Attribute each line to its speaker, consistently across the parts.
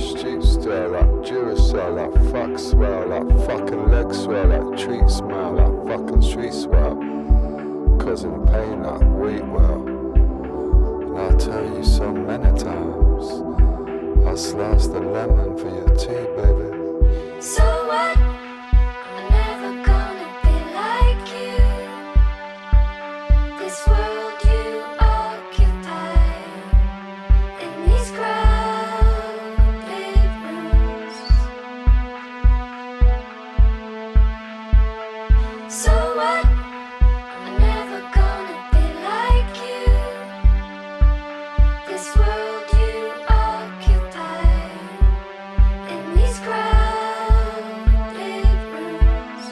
Speaker 1: street stir like Duracell, like fuck swell, like fucking leg swell, like treat smell, like fucking street swell, causing pain like wheat well. And I'll tell you so many times, I'll slice the lemon for your tea, baby.
Speaker 2: So what? I'm never gonna be like you. This world you occupy in these crowded rooms. So what? I'm never gonna be like you. This world you occupy in these crowded rooms.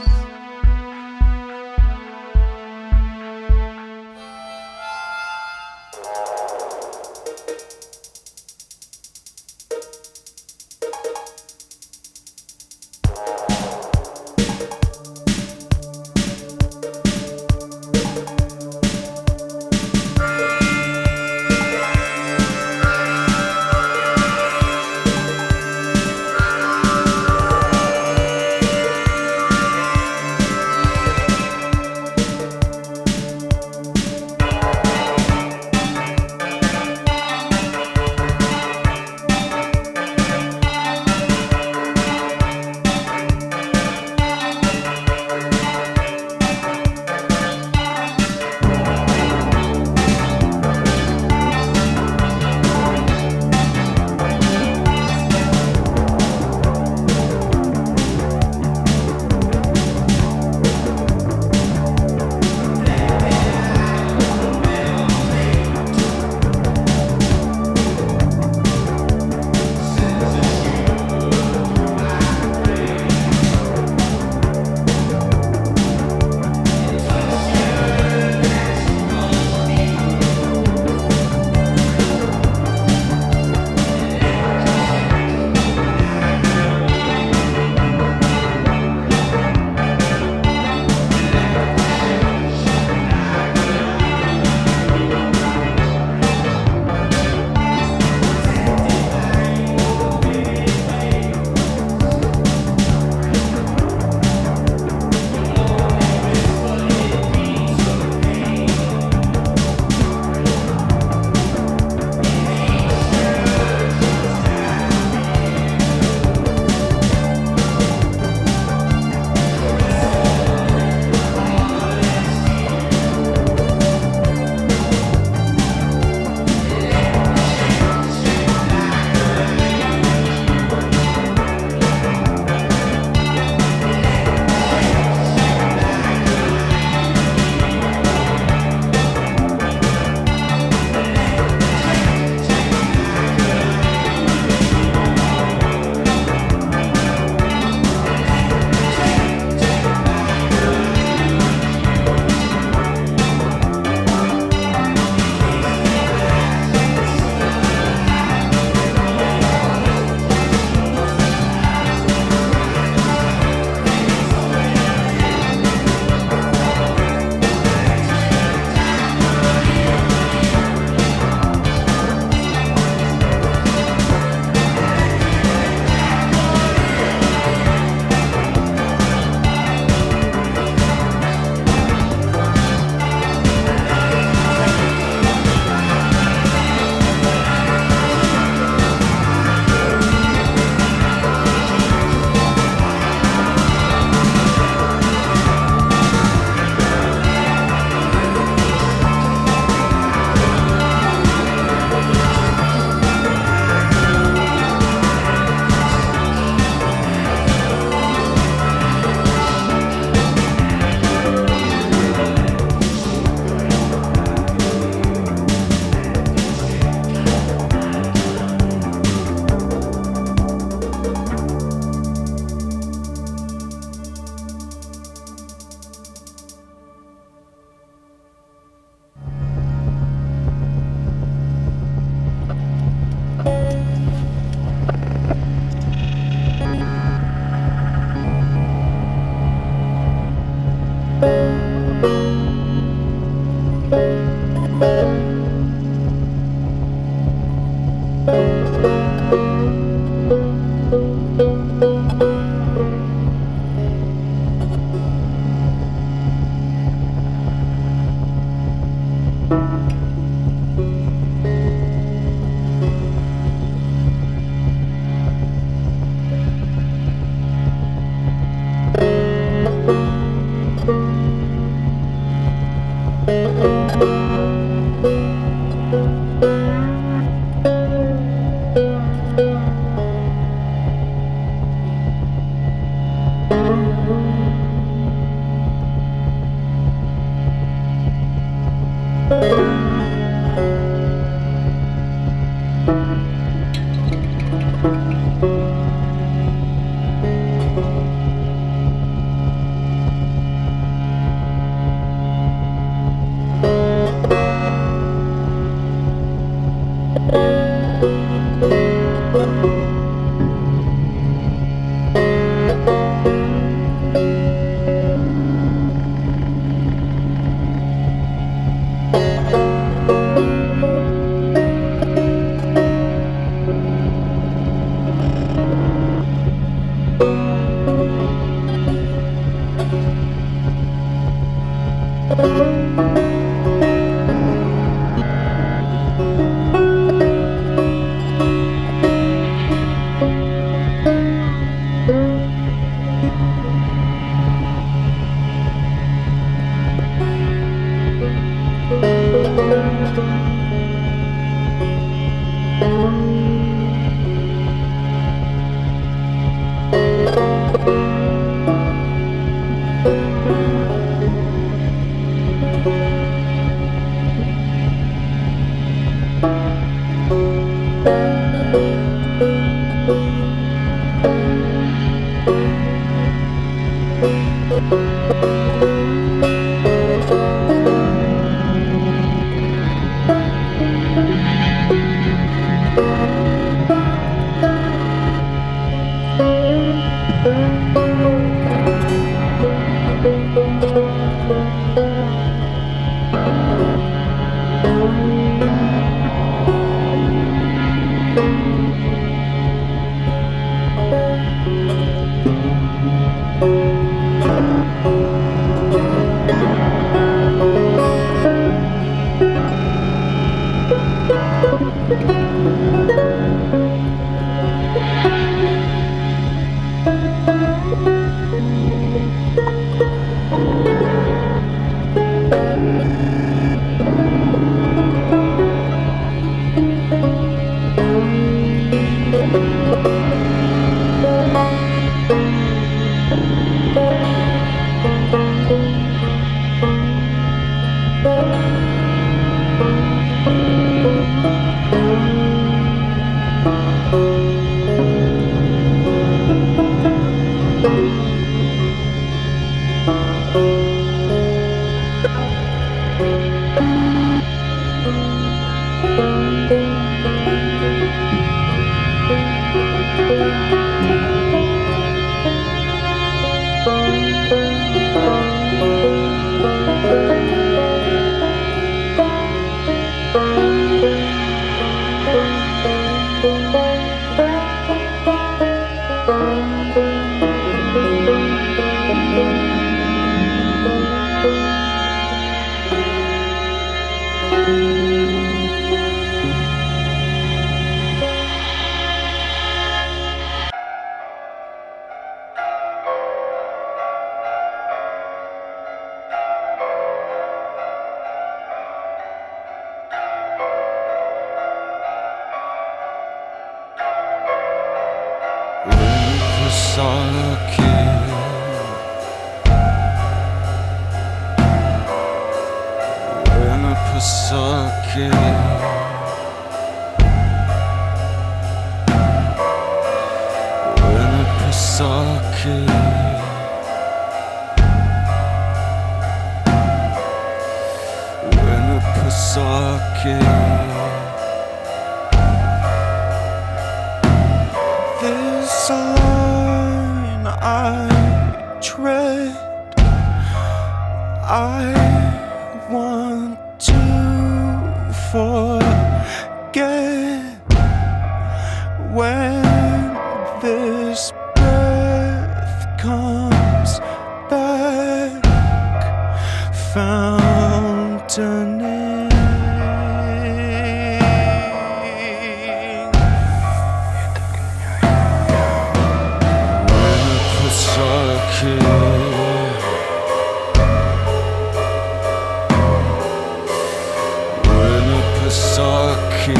Speaker 3: winnipesaukee.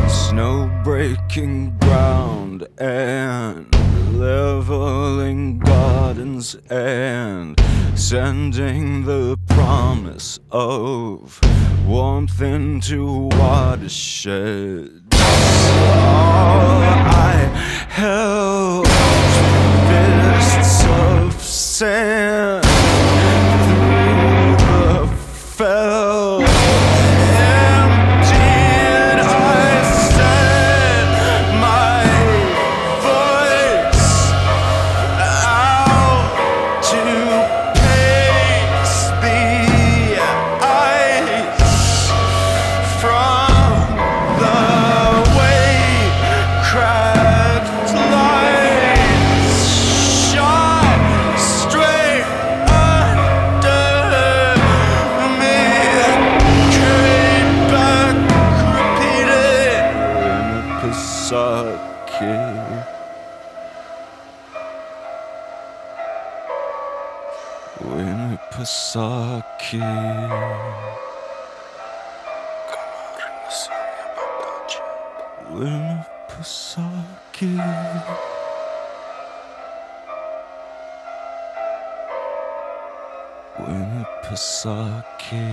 Speaker 3: Snow breaking ground and leveling gardens and sending the promise of warmth into watersheds. All I held fists of sand through the fell. Emptied, I sent my voice out to pace the ice from the wave-cracked lights shot straight under me. Carried back, repeated winnipesaukee. Winnipesaukee. Winnipesaukee.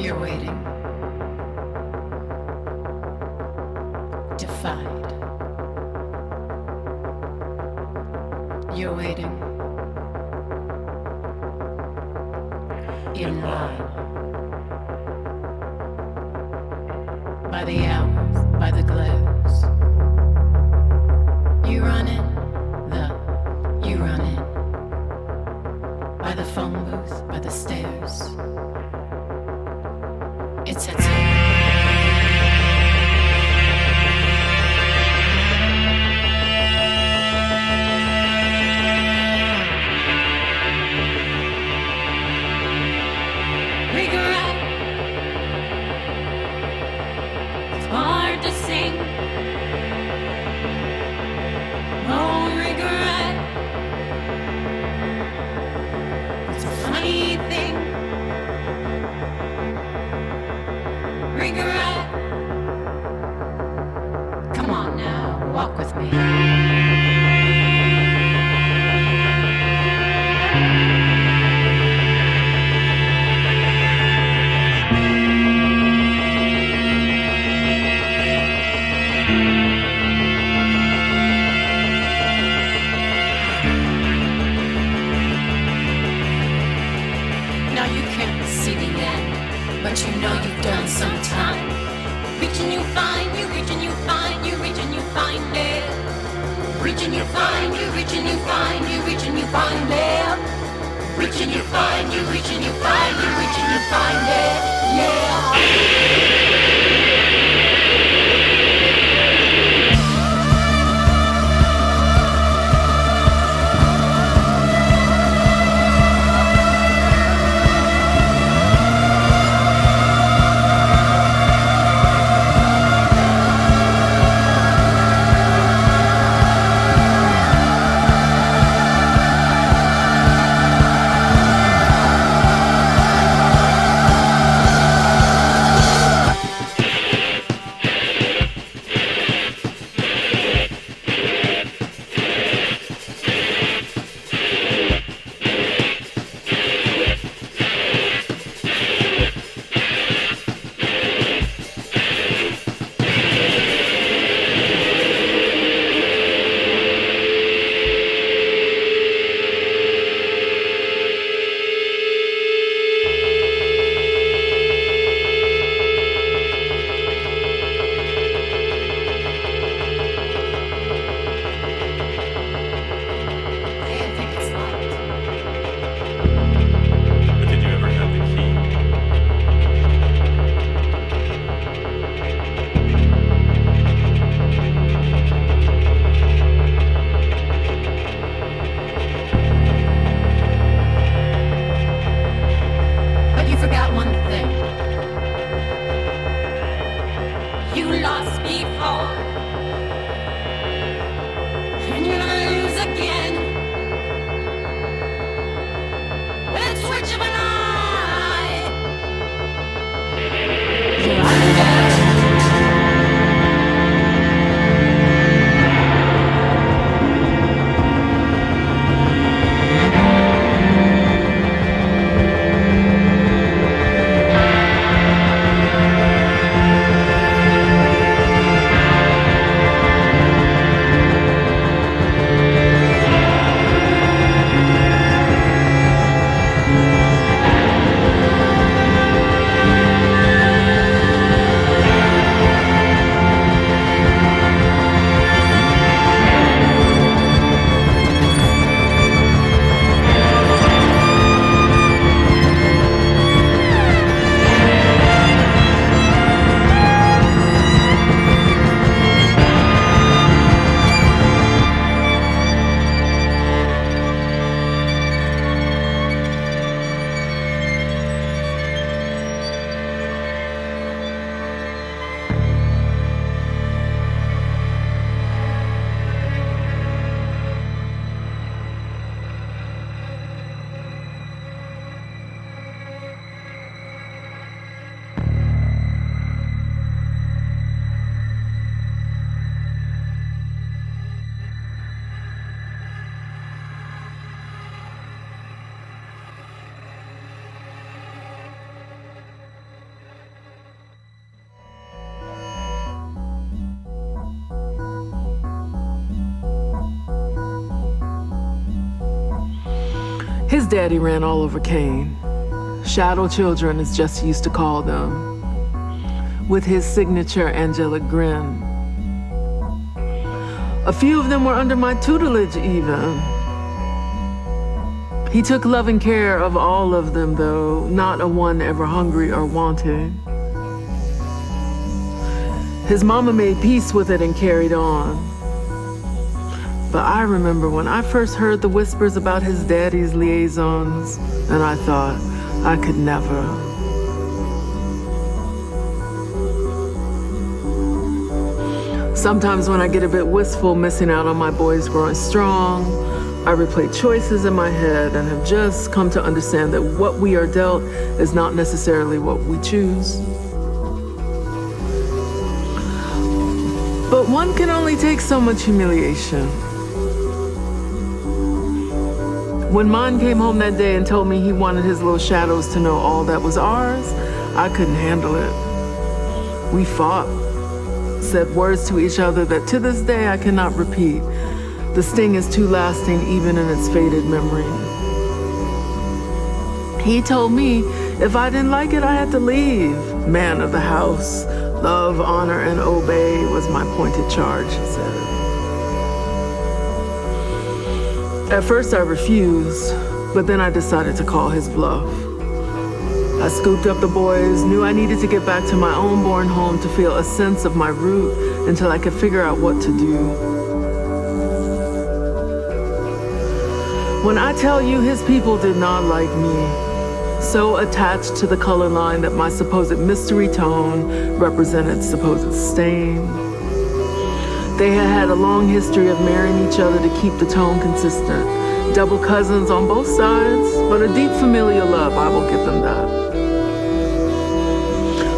Speaker 4: You're waiting. Defied. You're waiting. In line. By the hours, by the glows. You run in, you run in. By the phone booth, by the stairs. It sets in. Regret. It's hard to sing. Oh, regret. It's a funny thing. Regret. Come on now, walk with me. Now you can't see the end, but you know you've done some time. Reach and you find, you reach and you find, you reach and you find it. Reach and you find, you reach and you find, you reach and you find it. Reach and you find, you reach and you find, you reach and you find it. Yeah.
Speaker 5: His daddy ran all over Kane. Shadow children, as Jesse used to call them, with his signature angelic grin. A few of them were under my tutelage even. He took loving care of all of them though, not a one ever hungry or wanting. His mama made peace with it and carried on. But I remember when I first heard the whispers about his daddy's liaisons, and I thought I could never. Sometimes when I get a bit wistful, missing out on my boys growing strong, I replay choices in my head and have just come to understand that what we are dealt is not necessarily what we choose. But one can only take so much humiliation. When Mon came home that day and told me he wanted his little shadows to know all that was ours, I couldn't handle it. We fought, said words to each other that to this day I cannot repeat. The sting is too lasting even in its faded memory. He told me if I didn't like it, I had to leave. Man of the house, love, honor, and obey was my pointed charge, he said. At first I refused, but then I decided to call his bluff. I scooped up the boys, knew I needed to get back to my own born home to feel a sense of my root until I could figure out what to do. When I tell you his people did not like me, so attached to the color line that my supposed mystery tone represented supposed stain. They had had a long history of marrying each other to keep the tone consistent. Double cousins on both sides, but a deep familial love, I will give them that.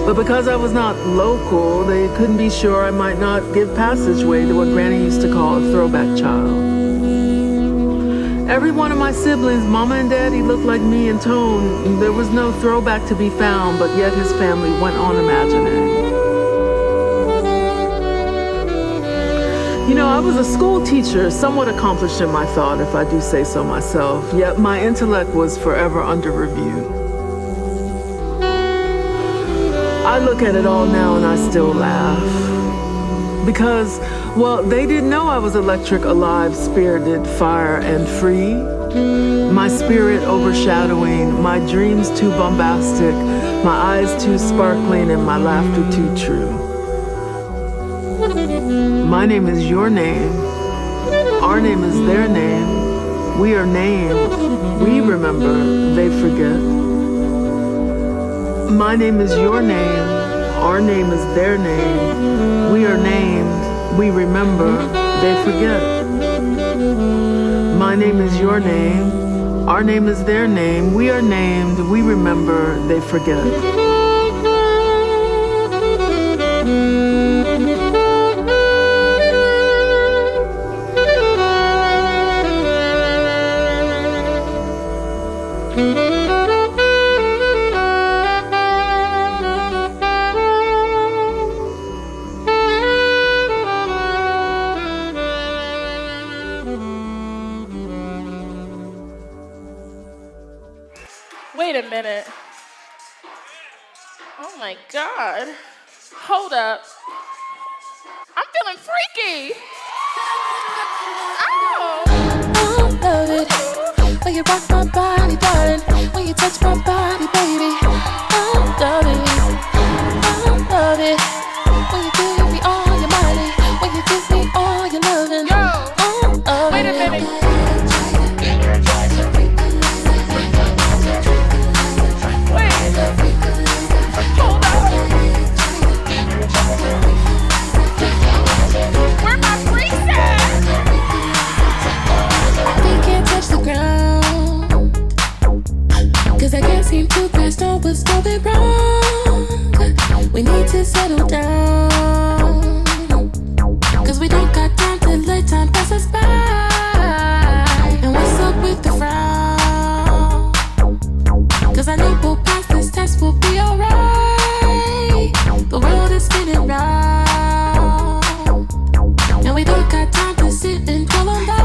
Speaker 5: But because I was not local, they couldn't be sure I might not give passageway to what Granny used to call a throwback child. Every one of my siblings, Mama and Daddy, looked like me in tone. There was no throwback to be found, but yet his family went on imagining. You know, I was a school teacher, somewhat accomplished in my thought, if I do say so myself, yet my intellect was forever under review. I look at it all now and I still laugh. Because, well, they didn't know I was electric, alive, spirited, fire, and free. My spirit overshadowing, my dreams too bombastic, my eyes too sparkling, and my laughter too true. My name is your name. Our name is their name. We are named. We remember, they forget. My name is your name. Our name is their name. We are named. We remember, they forget. My name is your name. Our name is their name. We are named. We remember, they forget.
Speaker 6: Wait a minute. Oh my God. Hold up. I'm feeling freaky. Oh.
Speaker 2: I love it when you rock my body, darling. When you touch my body, baby. I love it. I love it when you give me all your money. When you give me all your loving.
Speaker 6: Yo. Wait a minute. What's going wrong? We need to settle down, 'cause we don't got time to let time pass us by. And what's up with the frown? 'Cause I know we'll pass this test, we'll be alright. The world is spinning round, and we don't got time to sit and dwell on that.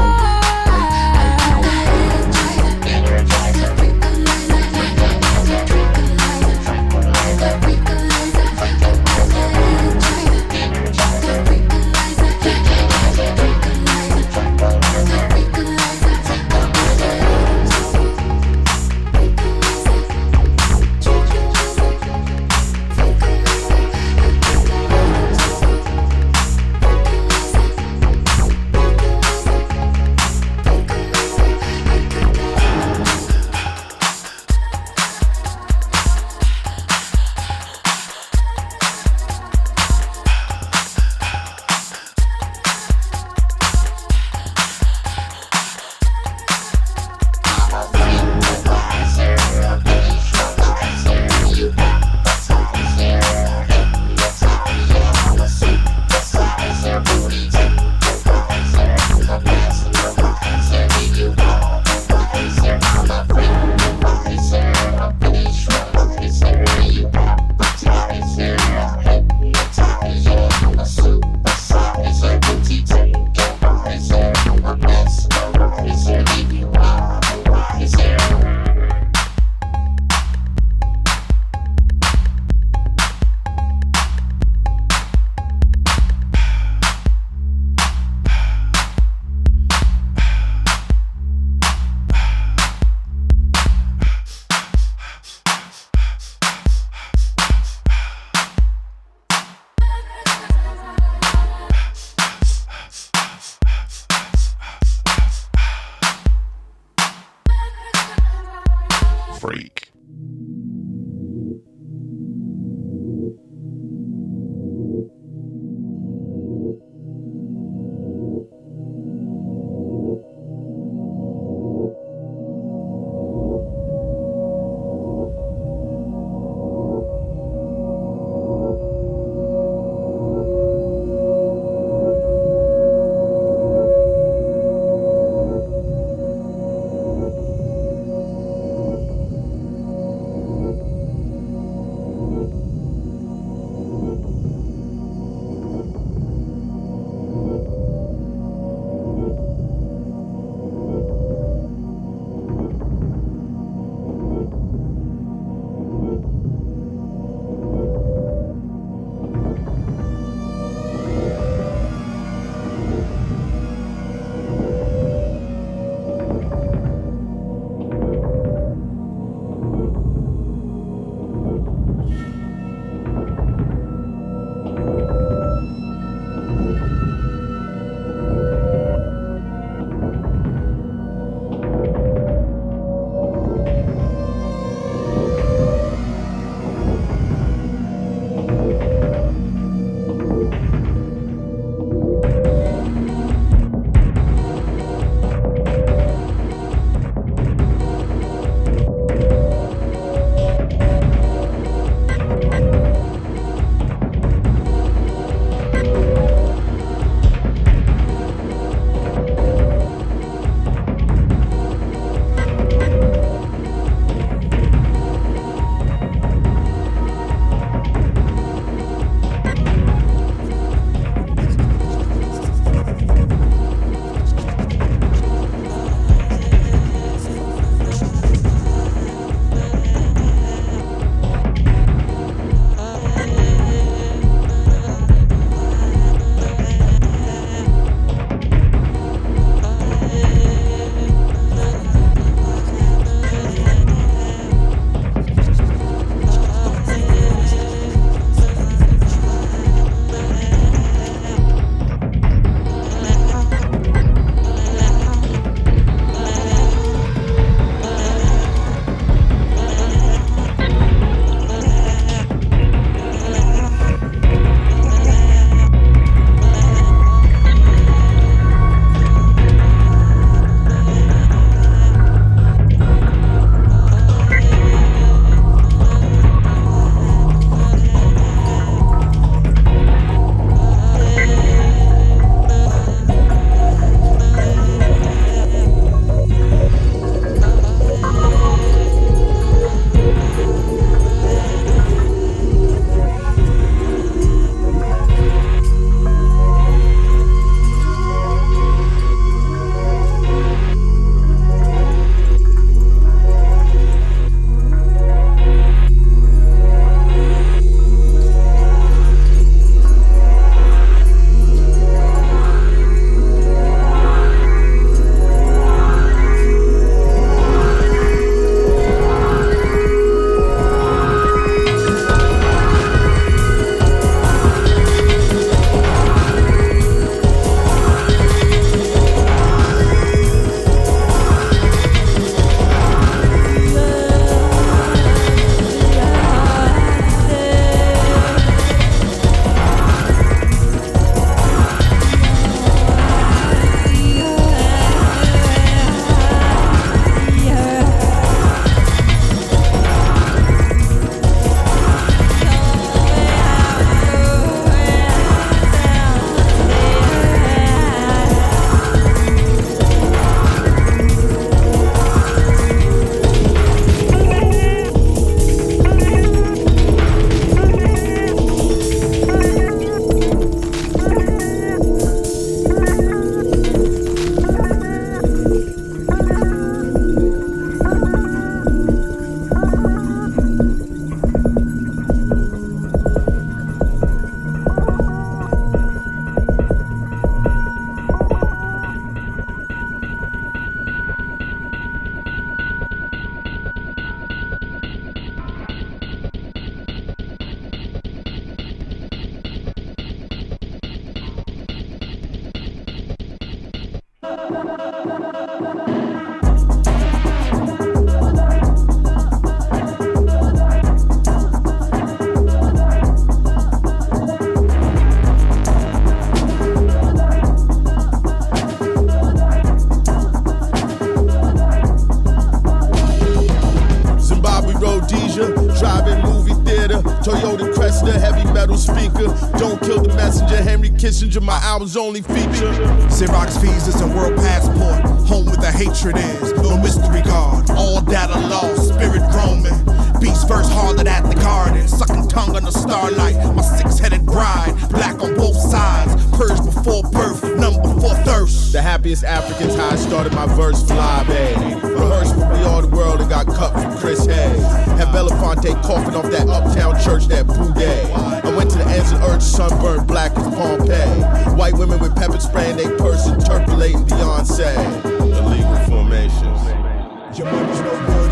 Speaker 7: Driving movie theater, Toyota Cresta, heavy metal speaker. Don't kill the messenger, Henry Kissinger, my album's only feature.
Speaker 8: Xerox visas and world passport, home where the hatred is, no mystery guard. All data lost, spirit roaming. Beast first harlot at the garden, sucking tongue on the starlight. My six-headed bride, black on both sides. Purged before birth, none before thirst.
Speaker 7: The happiest Africans, how I started my verse for Live Aid. Rehearsed for We Are the World and got cut from Chris Hay. Had Belafonte coughing off that uptown church, that Boudet. I went to the ends of Earth, sunburned black as Pompeii. White women with pepper spray in they purse, interpolating Beyonce. Illegal formations.
Speaker 8: Your money's no good.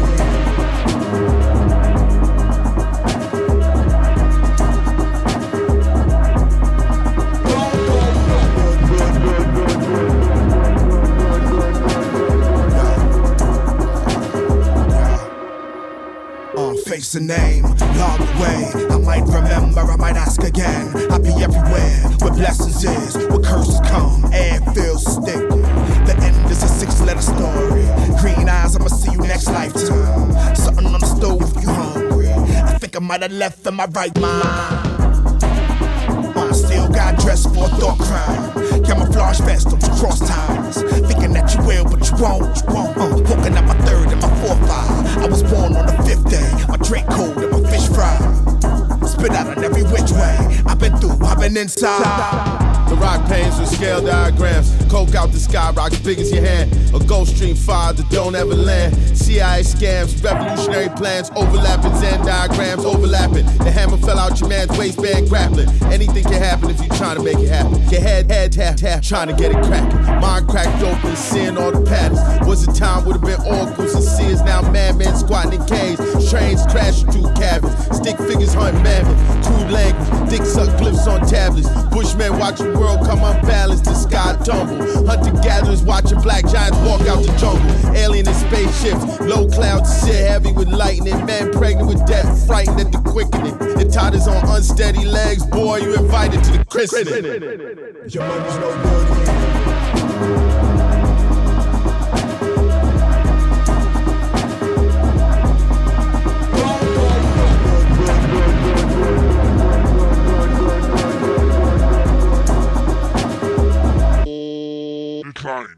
Speaker 8: Face a name, logged away. I might remember, I might ask again. I'll be everywhere where blessings is, where curses come, air feels sticky. The end is a 6-letter story. Green eyes, I'ma see you next lifetime. Something on the stove if you hungry. I think I might have left in my right mind. I still got dressed for a thought crime. Camouflage vest, don't you cross ties. Thinking that you will, but you won't. Poking at my third and my fourth eye. I was born on the 5th day. My drink cold and my fish fried. Spit out on every which way. I've been through, I've been inside.
Speaker 7: The rock panes with scale diagrams. Coke out the sky, rock as big as your hand. A Gulf Stream fire that don't ever land. CIA scams, revolutionary plans, overlapping Zen diagrams, overlapping. The hammer fell out your man's waistband, grappling. Anything can happen if you're trying to make it happen. Your head tap, trying to get it cracking. Mind cracked open, seeing all the patterns. Was a time would have been oracles and seers, now madmen squatting in caves. Trains crashing through cabins. Stick figures hunting mammoth. Crude language, dick suck glyphs on tablets. Bushmen watching the world come unbalanced, the sky tumble. Hunter-gatherers watching black giants walk out the jungle. Alien in spaceships, low clouds sit heavy with lightning. Men pregnant with death, frightened at the quickening. It totters on unsteady legs, boy, you invited to the christening.
Speaker 8: Your money's no good.
Speaker 1: Declined.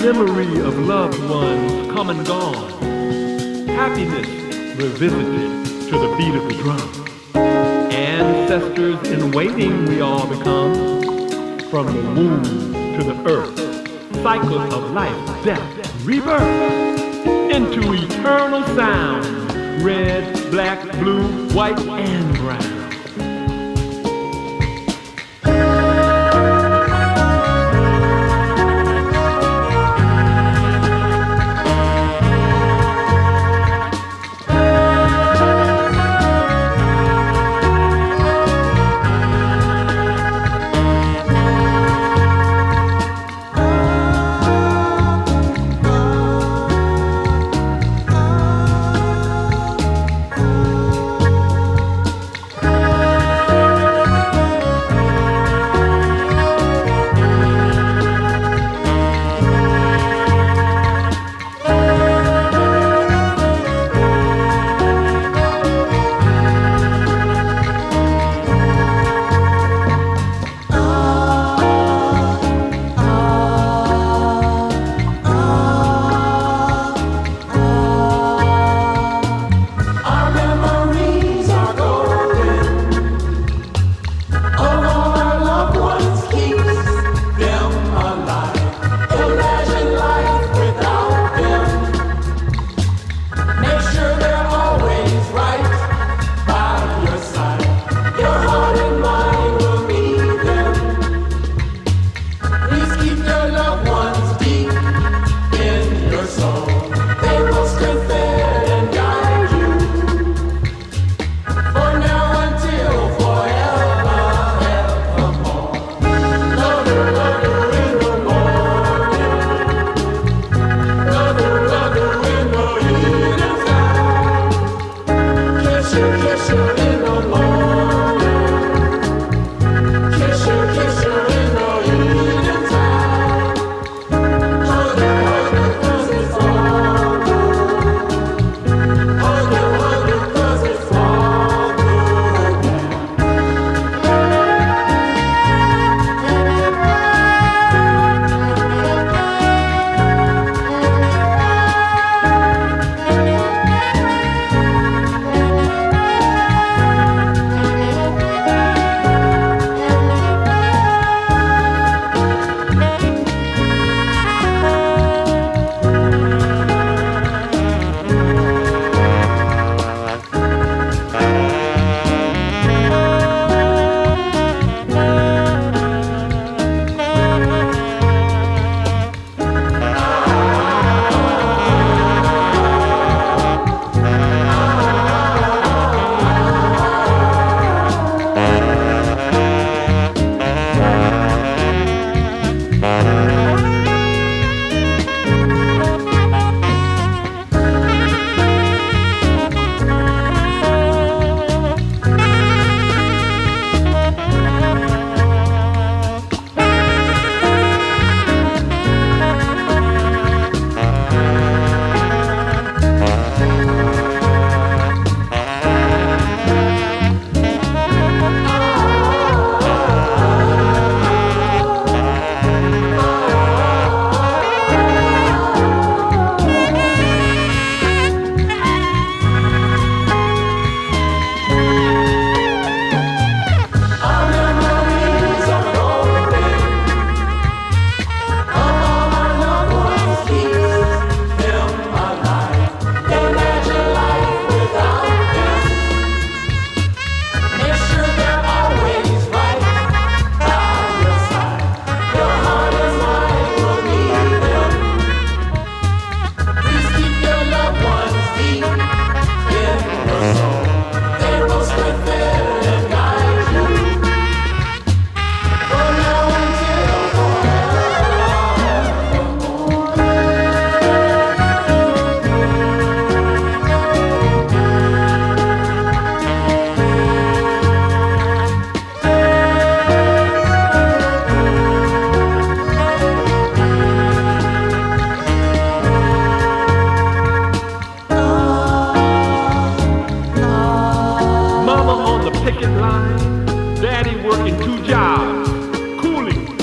Speaker 9: memory of loved ones come and gone. Happiness revisited to the beat of the drum. Ancestors in waiting we all become. From the womb to the earth, cycles of life, death, rebirth, into eternal sound, red, black, blue, white, and brown.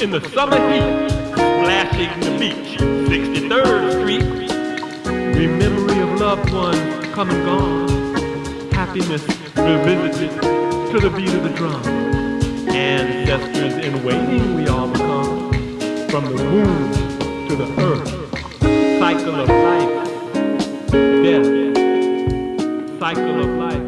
Speaker 9: in the summer heat, splashing the beach, 60 loved ones come and gone, happiness revisited to the beat of the drum. Ancestors in waiting we all become, from the womb to the earth, cycle of life, death, cycle of life.